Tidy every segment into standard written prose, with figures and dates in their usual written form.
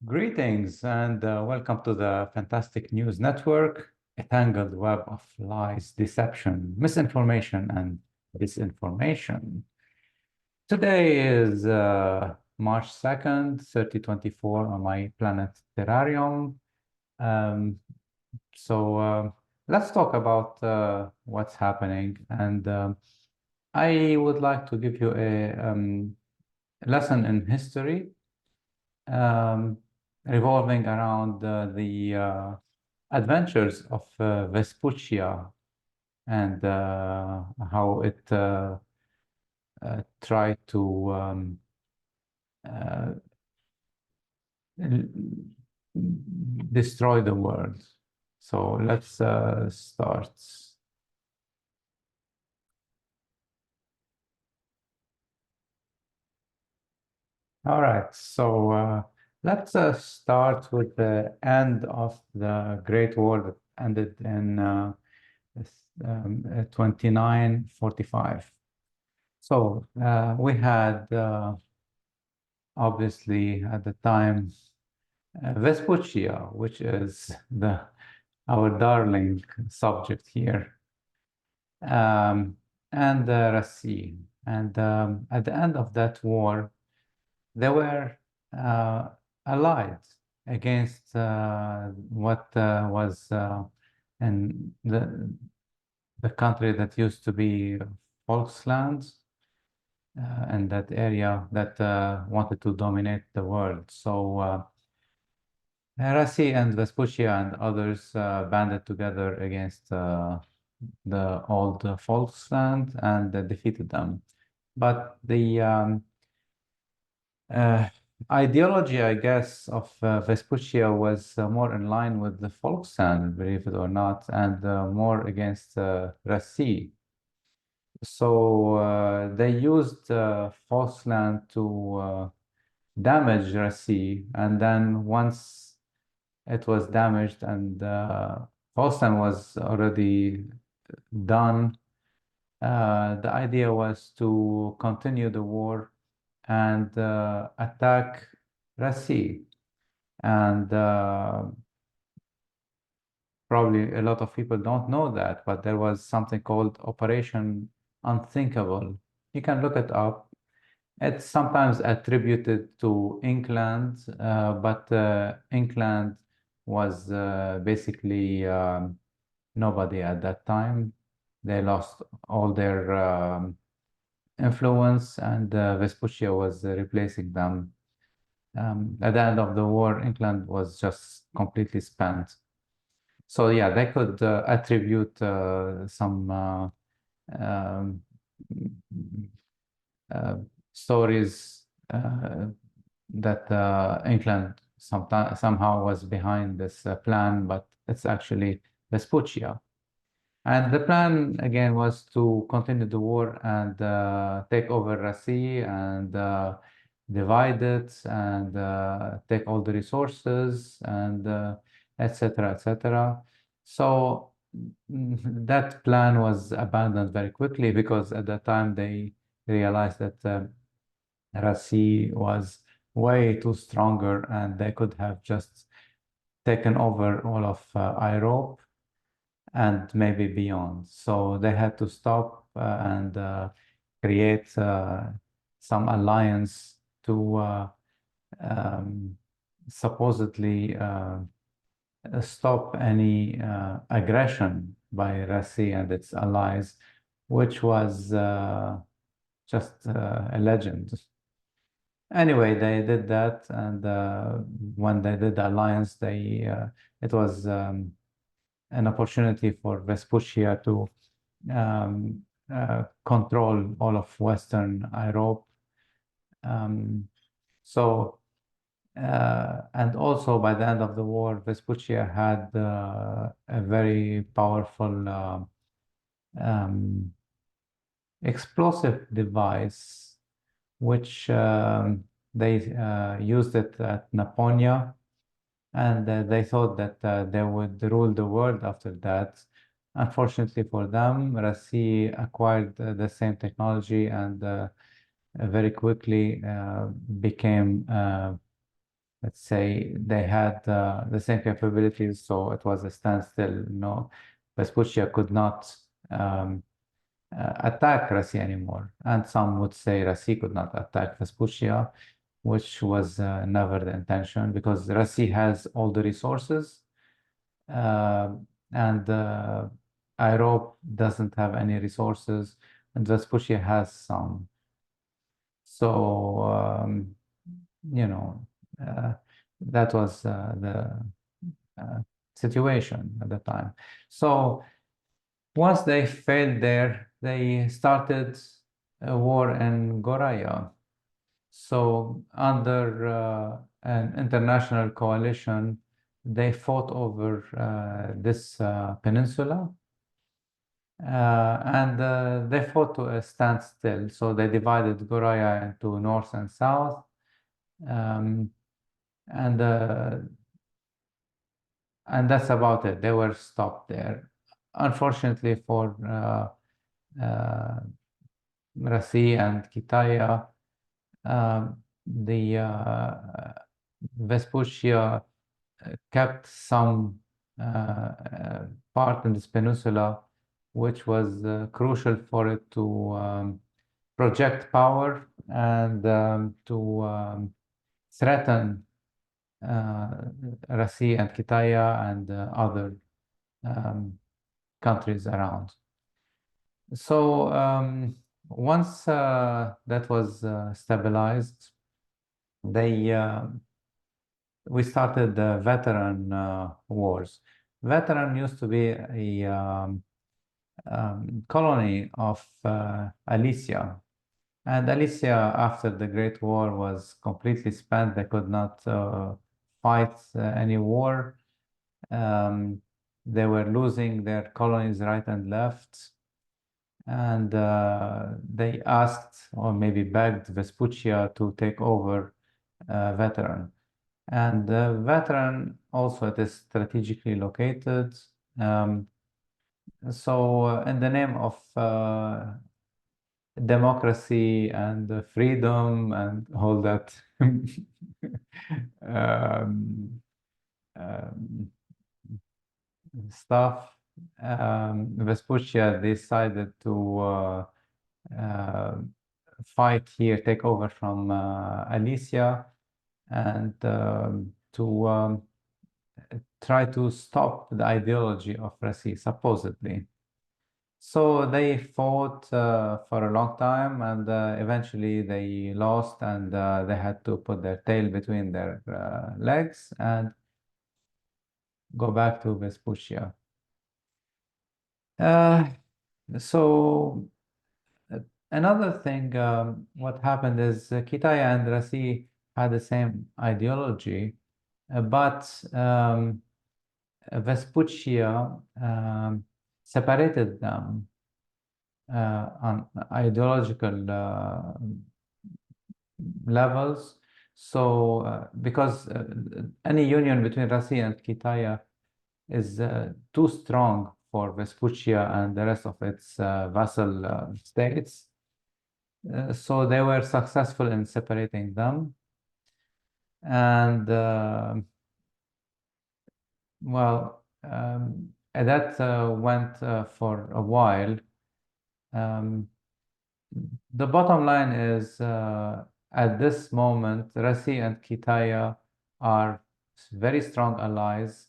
Greetings and welcome to the Fantastic News Network, a tangled web of lies, deception, misinformation, and disinformation. Today is March 2nd, 2024 on my planet Terrarium. Um, so let's talk about what's happening. And I would like to give you a lesson in history um, revolving around the adventures of Vespuccia and how it tried to uh, destroy the world. So let's start. All right, so let's start with the end of the Great War that ended in 2945. So we had obviously at the time Vespuccia, which is the our darling subject here, um, and Racine. And at the end of that war, they were uh, allied against what was in the country that used to be Volksland, and that area that wanted to dominate the world. So Rasi and Vespuccia and others banded together against the old Volksland and defeated them. But the uh, ideology, I guess, of Vespuccia was more in line with the Volksland, believe it or not, and more against Rasi. So they used Volksland to damage Rasi, and then once it was damaged and Volksland was already done, the idea was to continue the war and attack Rasi. And probably a lot of people don't know that, but there was something called Operation Unthinkable. You can look it up. It's sometimes attributed to England, but England was basically nobody at that time. They lost all their influence, and Vespuccia was replacing them. At the end of the war, England was just completely spent. So yeah, they could attribute some um, uh, stories that England somehow was behind this plan, but it's actually Vespuccia. And the plan again was to continue the war and take over Rassi and divide it and take all the resources and etc. etc. So that plan was abandoned very quickly because at that time they realized that Rassi was way too stronger and they could have just taken over all of Europe and maybe beyond. So they had to stop and create some alliance to um, supposedly stop any aggression by Russia and its allies, which was just a legend. Anyway, they did that, and when they did the alliance, it was an opportunity for Vespuccia to control all of Western Europe. Um, so, and also by the end of the war, Vespuccia had a very powerful um, explosive device, which they used it at Naponia, and they thought that they would rule the world after that. Unfortunately for them, Rassi acquired the same technology and very quickly became let's say they had the same capabilities, so it was a standstill. No, Vespuccia could not attack Rasi anymore. And some would say Rasi could not attack Vespuccia, which was never the intention, because Rasi has all the resources, uh, and Europe doesn't have any resources, and Vespuccia has some. So, you know, uh, that was the situation at the time. So once they failed there, they started a war in Goraya. So under an international coalition, they fought over this peninsula, and they fought to a standstill. So they divided Goraya into north and south, um, and uh, and that's about it. They were stopped there. Unfortunately for Rasi and Kitaya, the Vespuccia kept some part in this peninsula, which was crucial for it to project power and to threaten Rasi and Kitaya and other um, countries around. So once that was stabilized, they we started the veteran wars. Veteran used to be a colony of Alicia. And Alicia, after the Great War was completely spent, they could not fight any war. They were losing their colonies right and left. And they asked, or maybe begged, Vespuccia to take over Veteran. And Veteran also, it is strategically located. So in the name of democracy and freedom and all that um, um, stuff, Vespuccia decided to uh, fight here, take over from Alicia, and to try to stop the ideology of Rasi, supposedly. So they fought for a long time, and eventually they lost, and they had to put their tail between their legs and go back to Vespuccia. So another thing, what happened is Kitaya and Rasi had the same ideology, but Vespuccia separated them on ideological levels. So, because any union between Rasi and Kitaya is too strong for Vespuccia and the rest of its vassal states. So they were successful in separating them. And well, that went for a while. The bottom line is, at this moment, Rasi and Kitaya are very strong allies,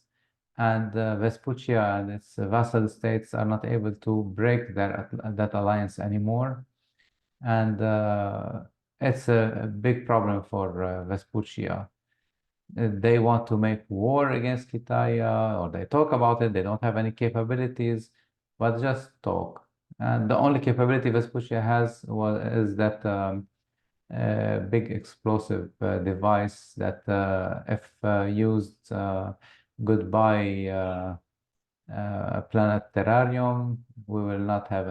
and Vespuccia and its vassal states are not able to break that alliance anymore. And it's a big problem for Vespuccia. They want to make war against Kitaya, or they talk about it. They don't have any capabilities, but just talk. And the only capability Vespuccia has is that big explosive device that, if used goodbye planet Terrarium, we will not have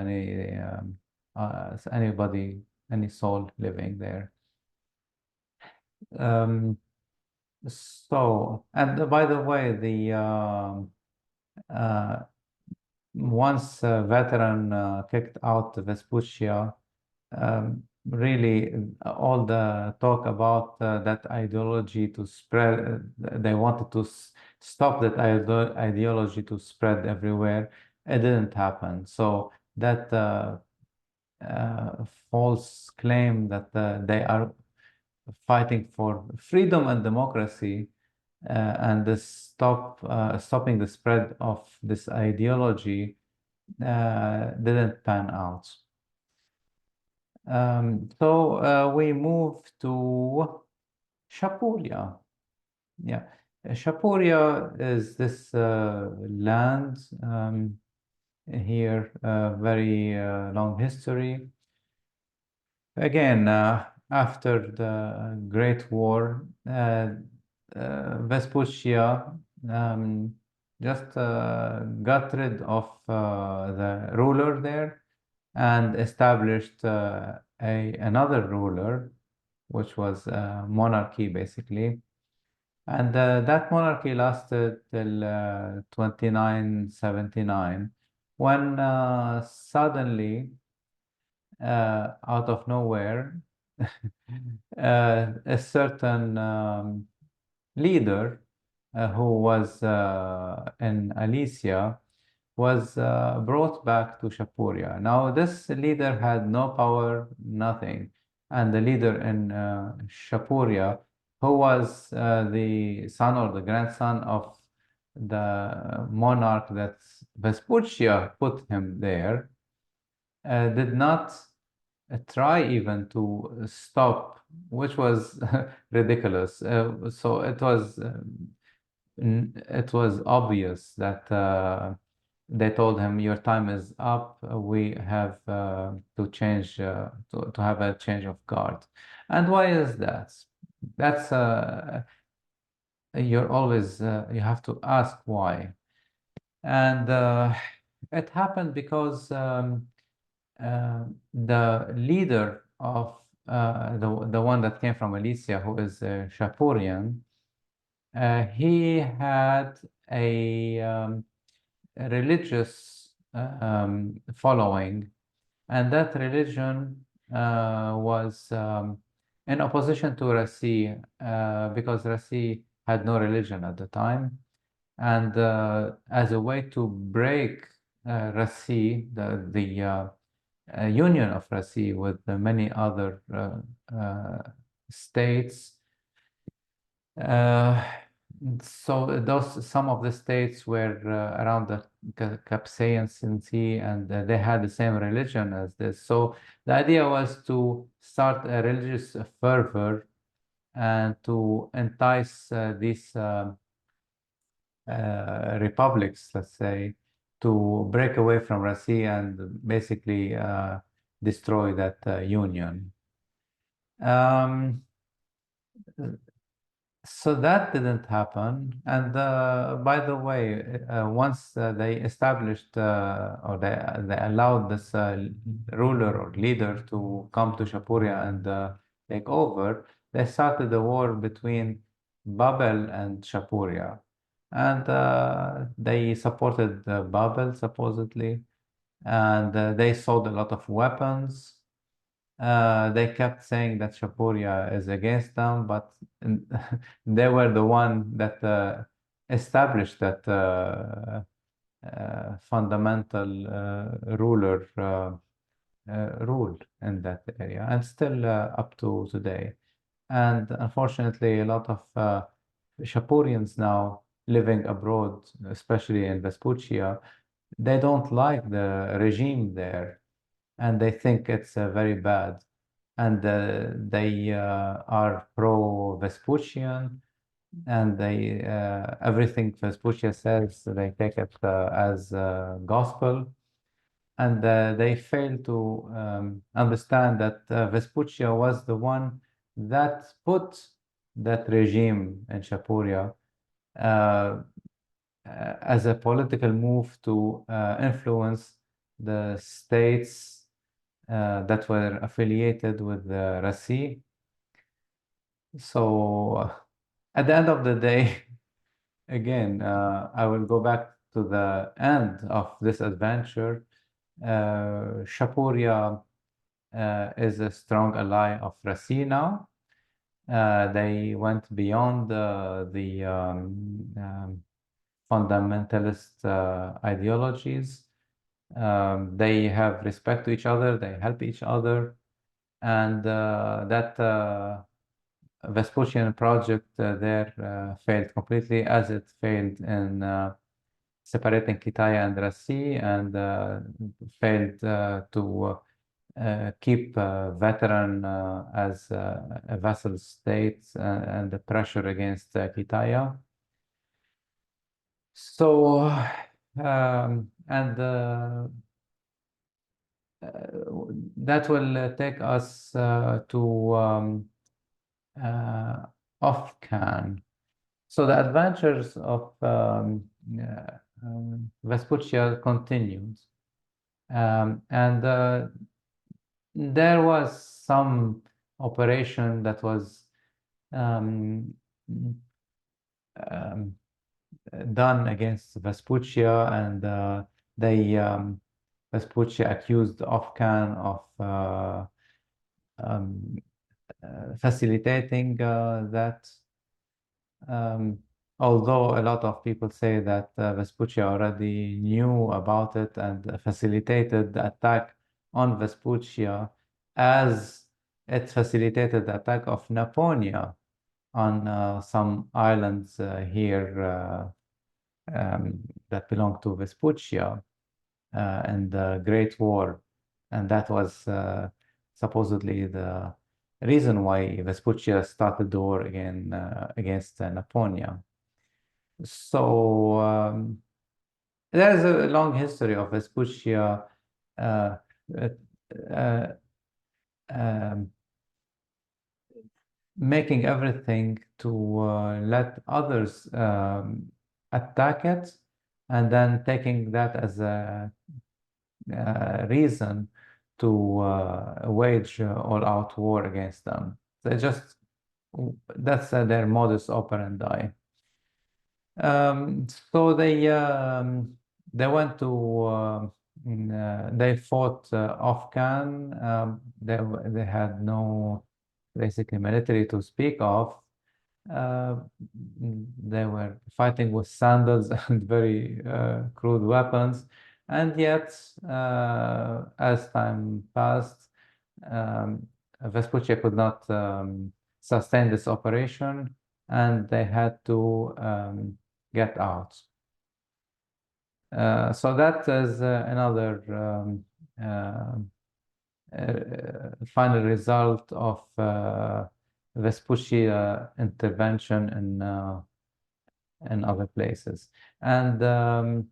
anybody, any soul living there. So, and by the way, the once Veteran kicked out Vespuccia, really all the talk about that ideology to spread, they wanted to stop that ideology to spread everywhere. It didn't happen. So that false claim that they are fighting for freedom and democracy and the stopping the spread of this ideology didn't pan out. So we move to Shapuria. Yeah, Shapuria is this land here, very long history. Again, after the Great War, Vespuccia um, just got rid of the ruler there and established another ruler, which was monarchy basically. And that monarchy lasted till 2979, when suddenly, out of nowhere, a certain leader who was in Alicia was brought back to Shapuria. Now, this leader had no power, nothing. And the leader in Shapuria, who was the son or the grandson of the monarch that Vespuccia put him there, did not try even to stop, which was ridiculous. So it was obvious that they told him, "Your time is up. We have to change to have a change of guard." And why is that? That's you're always you have to ask why. And it happened because the leader of the one that came from Alicia, who is Shapurian, he had a religious following, and that religion was in opposition to Rasi, because Rasi had no religion at the time. And as a way to break Rasi, the union of Rasi with many other states, uh, so those some of the states were around the Capsaicin Sea, and they had the same religion as this. So the idea was to start a religious fervor and to entice these republics, let's say, to break away from Russia and basically destroy that union. Um, so that didn't happen. And by the way, once they established or they allowed this ruler or leader to come to Shapuria and take over, they started a war between Babel and Shapuria. And they supported Babel supposedly, and they sold a lot of weapons. They kept saying that Shapuria is against them, but they were the one that established that fundamental ruler rule in that area, and still up to today. And unfortunately, a lot of Shapurians now living abroad, especially in Vespuccia, they don't like the regime there, and they think it's very bad. And they are pro-Vespuccian, and they everything Vespuccia says, they take it as gospel. And they fail to understand that Vespuccia was the one that put that regime in Shapuria uh, as a political move to influence the states that were affiliated with the Rasi. So at the end of the day, again, I will go back to the end of this adventure. Shapuria is a strong ally of Rasi now. They went beyond the fundamentalist ideologies. They have respect to each other, they help each other, and that Vespuccian project there failed completely, as it failed in separating Kitaya and Rasi, and failed to keep veteran as a vassal state and the pressure against Kitaya. So, and that will take us to Afghan. So the adventures of Vespuccia continued. And there was some operation that was um, done against Vespuccia, and Vespuccia accused Afghan of um, facilitating that. Although a lot of people say that Vespuccia already knew about it and facilitated the attack on Vespuccia, as it facilitated the attack of Naponia on some islands here that belong to Vespuccia in the Great War. And that was supposedly the reason why Vespuccia started the war again against Naponia. So there's a long history of Vespuccia uh, uh, um, making everything to let others attack it, and then taking that as a reason to wage all-out war against them. They just that's their modus operandi. So they went to they fought Afghan. They had no basically military to speak of. They were fighting with sandals and very crude weapons, and yet as time passed, Vespuccia could not sustain this operation, and they had to get out. So that is another final result of Vespuccia intervention in other places. And on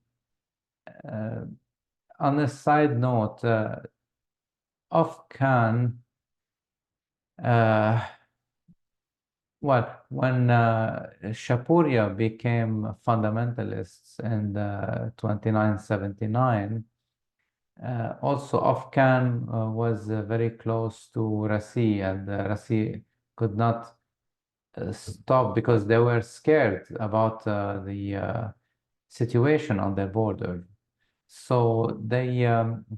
a side note, Afghan, well, when Shapuria became fundamentalists in 2979, also Afghan was very close to Rasi, and Rasi could not stop because they were scared about the situation on their border. So they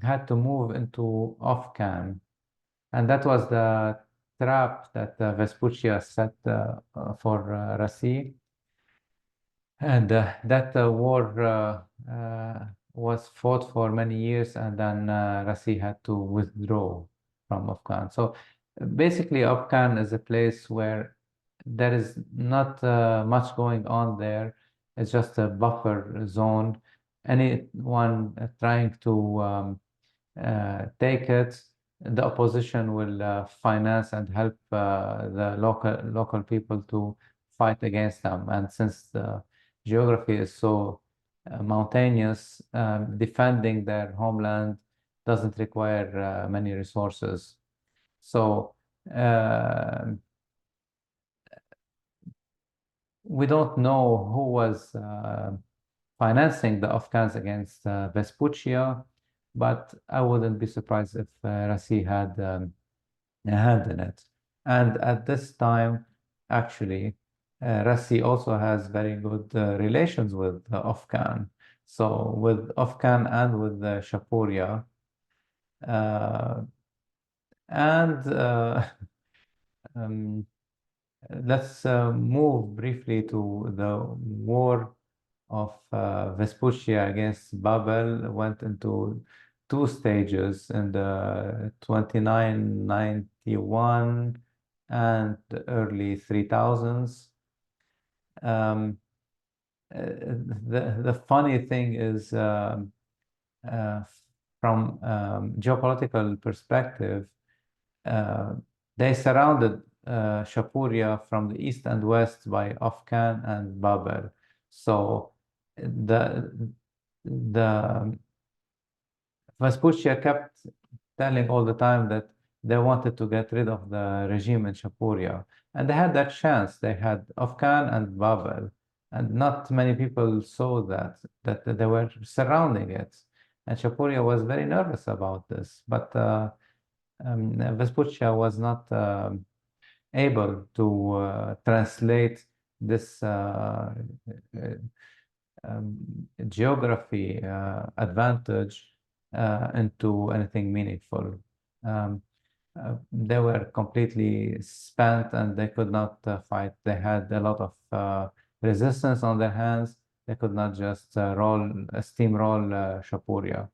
had to move into Afghan, and that was the trap that Vespuccia set for Rasi. And that war was fought for many years, and then Rasi had to withdraw from Afghan. So basically, Afghan is a place where there is not much going on there. It's just a buffer zone. Anyone trying to take it, the opposition will finance and help the local people to fight against them. And since the geography is so mountainous, defending their homeland doesn't require many resources. So we don't know who was financing the Afghans against Vespuccia, but I wouldn't be surprised if Rasi had a hand in it. And at this time, actually, Rasi also has very good relations with Afghan. So with Afghan and with Shapuria, uh, And um, let's move briefly to the war of Vespuccia against Babel. Went into two stages in the 2991 and the early 3000s. Um, the funny thing is, uh, from geopolitical perspective, uh, they surrounded Shapuria from the east and west by Afghan and Babel. So the Vespuccia kept telling all the time that they wanted to get rid of the regime in Shapuria. And they had that chance. They had Afghan and Babel. And not many people saw that they were surrounding it. And Shapuria was very nervous about this. But Vespuccia was not able to translate this uh, geography advantage into anything meaningful. Um, they were completely spent and they could not fight. They had a lot of resistance on their hands. They could not just steamroll Shapuria.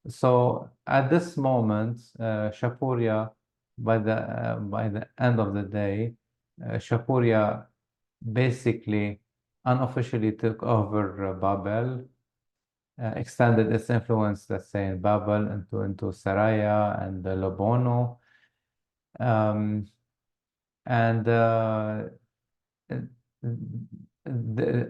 So at this moment, Shapuria, by the end of the day, Shapuria basically unofficially took over Babel, extended its influence, let's say, in Babel into Saraya and Lobono. Um, and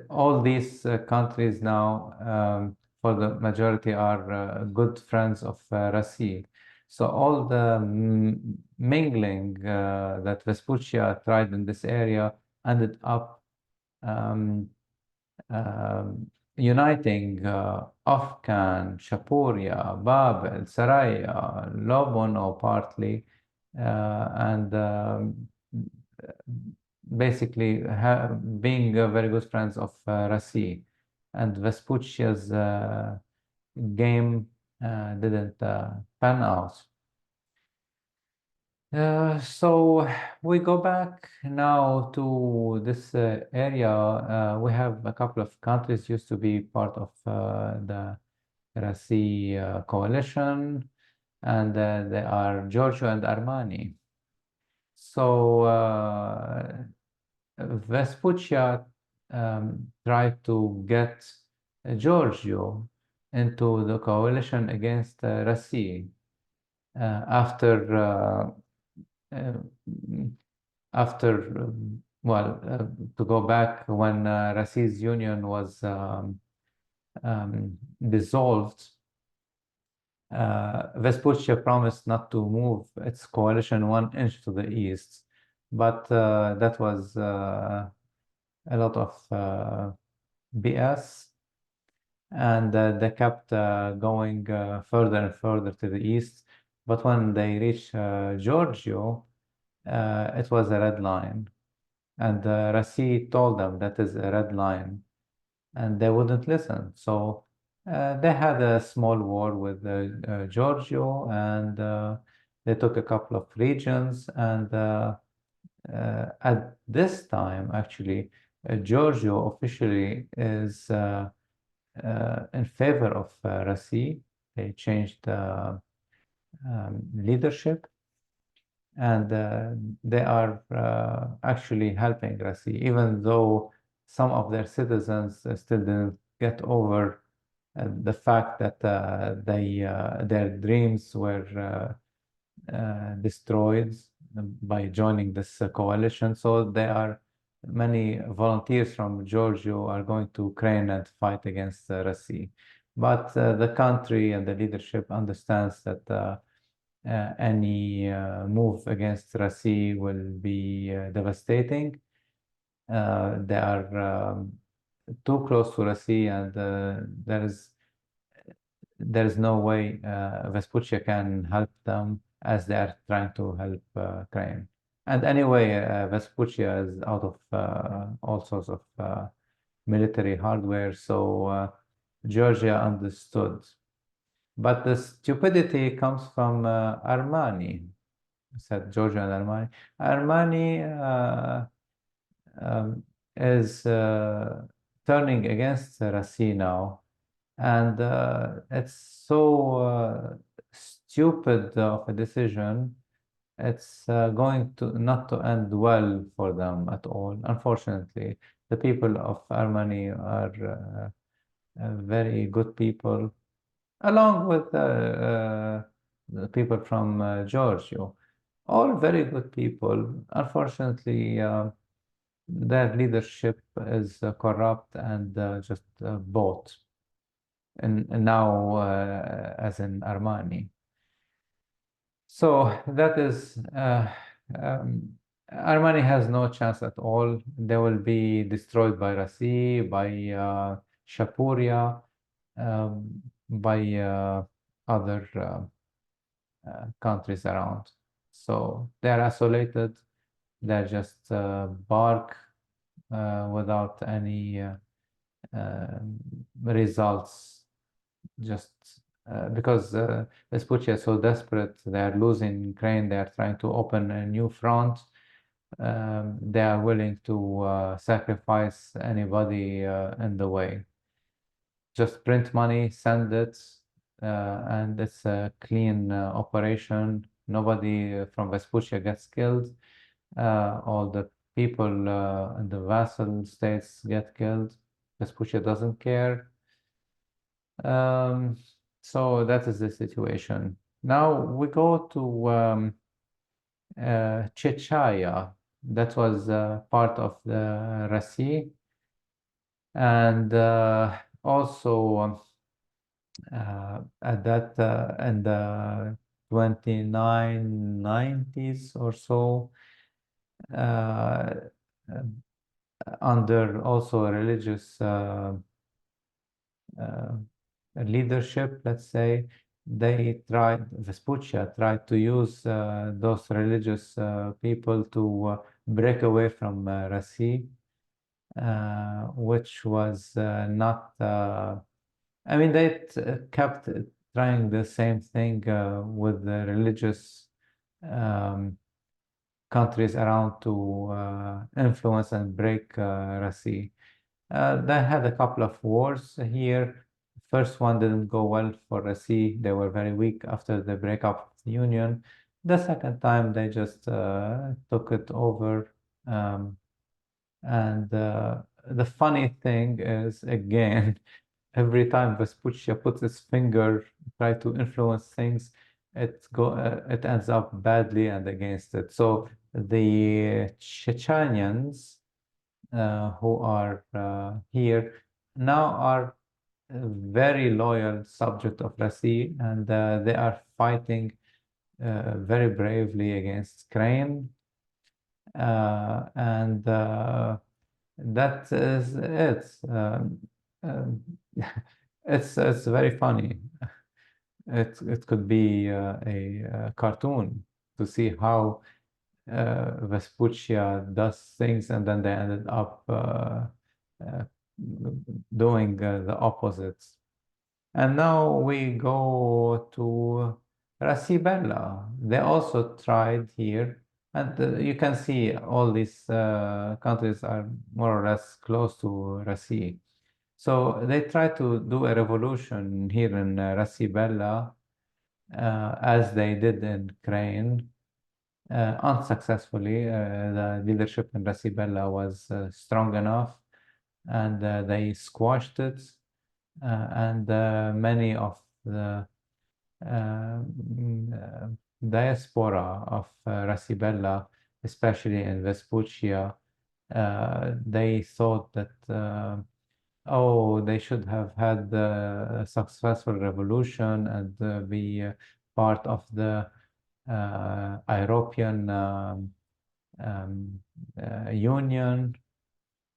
all these countries now, for the majority, are good friends of Rasi. So all the mingling that Vespuccia tried in this area ended up um, um, uniting Afghan, Shapuria, Babel, Saraya, Lobono partly, and basically being very good friends of Rasi. And Vespuccia's game didn't pan out. So we go back now to this area. We have a couple of countries used to be part of the Rasi coalition, and they are Giorgio and Armani. So Vespuccia tried to get Giorgio into the coalition against Rasi after uh, well, to go back when Rasi's union was dissolved, Vespuccia promised not to move its coalition 1 inch to the east, but that was a lot of BS, and they kept going further and further to the east. But when they reached Giorgio, it was a red line. And Rasi told them that is a red line, and they wouldn't listen. So they had a small war with Giorgio, and they took a couple of regions. And at this time, actually, Giorgio officially is in favor of Rasi. They changed leadership, and they are actually helping Rasi, even though some of their citizens still didn't get over the fact that their dreams were destroyed by joining this coalition. So there are many volunteers from Giorgio are going to Ukraine and fight against Rasi. But the country and the leadership understands that any move against Rasi will be devastating. They are too close to Rasi, and there is no way Vespuccia can help them as they are trying to help Ukraine. And anyway, Vespuccia is out of all sorts of military hardware, so Georgia understood. But the stupidity comes from Armani. said Georgia and Armani. Armani is turning against Rassi now, and it's so stupid of a decision. It's going to not to end well for them at all. Unfortunately, the people of Armani are very good people, along with the people from Giorgio, all very good people. Unfortunately, their leadership is corrupt and just bought, and now as in Armani. So that is um, Armani has no chance at all. They will be destroyed by Rassi, by Shapuria, by other countries around. So they're isolated. They're just bark without any results, just because Vespuccia is so desperate. They are losing Ukraine. They are trying to open a new front. They are willing to sacrifice anybody in the way. Just print money, send it, and it's a clean operation. Nobody from Vespuccia gets killed. All the people in the vassal states get killed. Vespuccia doesn't care. Um, so that is the situation. Now we go to Chechaya. That was part of the Rasi, and also at that in the 2990s or so, uh, under also a religious uh, leadership, let's say, Vespuccia tried to use those religious people to break away from Rassi, which was not, I mean, they kept trying the same thing with the religious um, countries around to influence and break Rassi. They had a couple of wars here. First one didn't go well for Rassi. They were very weak after the breakup of the Union. The second time they just took it over. Um, and the funny thing is, again, every time Vespuccia puts his finger, try to influence things, it ends up badly and against it. So the Chechenians who are here now are a very loyal subject of Rassi, and they are fighting very bravely against Crane, and that is it. Um, it's very funny. It could be a cartoon to see how Vespuccia does things and then they ended up uh, doing the opposites. And now we go to Rasibella. They also tried here, and you can see all these countries are more or less close to Rasi. So they tried to do a revolution here in Rasibella, as they did in Crane. Unsuccessfully, the leadership in Rasibella was strong enough, and they squashed it. And many of the diaspora of Rasibella, especially in Vespuccia, they thought that oh, they should have had a successful revolution and be part of the European um, Union,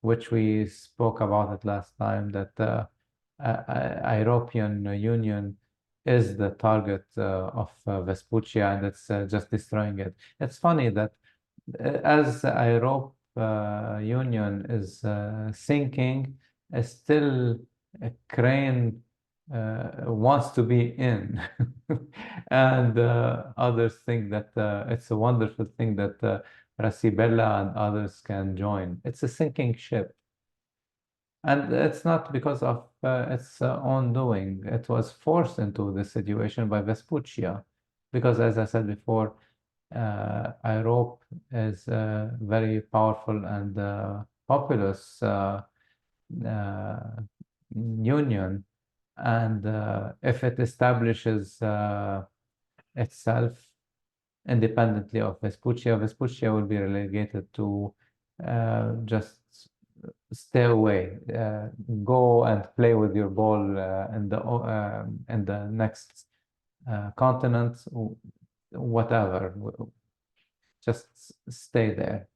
which we spoke about it last time, that European Union is the target of Vespuccia, and it's just destroying it. It's funny that as Europe Union is sinking, still Crane wants to be in, and others think that it's a wonderful thing that Rasibella and others can join. It's a sinking ship. And it's not because of its own doing. It was forced into this situation by Vespuccia, because as I said before, Europe is a very powerful and populous uh, union, and if it establishes itself independently of Vespuccia, Vespuccia will be relegated to just stay away, go and play with your ball in the next continent, whatever, just stay there.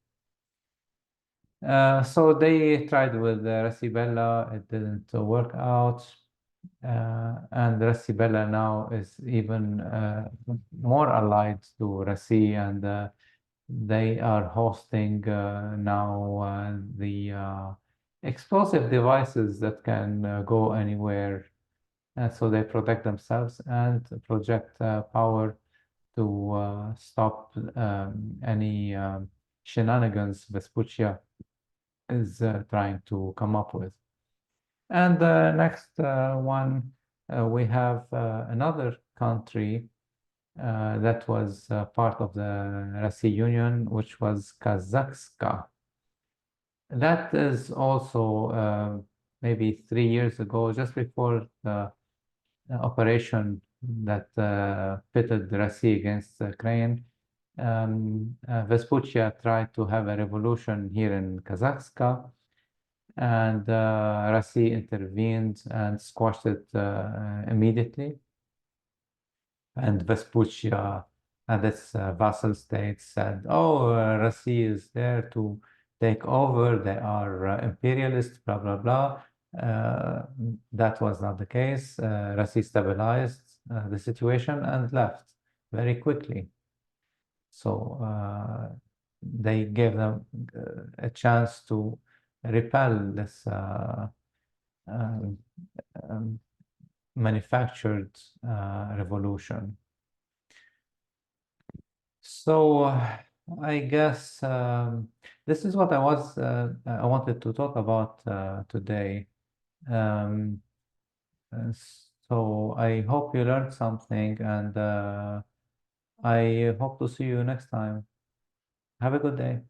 So they tried with Rasibella, it didn't work out. And Rasibella now is even more allied to Rasi, and they are hosting now the explosive devices that can go anywhere. And so they protect themselves and project power to stop any shenanigans Vespuccia is trying to come up with. And the next one, we have another country that was part of the Rasi Union, which was Kazakhstan. That is also maybe 3 years ago, just before the operation that pitted Rasi against Ukraine. Vespuccia tried to have a revolution here in Kazakhstan, and Rasi intervened and squashed it immediately. And Vespuccia and its vassal states said, "Oh, Rasi is there to take over. They are imperialists, blah, blah, blah." That was not the case. Rasi stabilized the situation and left very quickly. So they gave them a chance to repel this um, um, manufactured revolution. So I guess this is what I wanted to talk about today. Um, so I hope you learned something, and I hope to see you next time. Have a good day.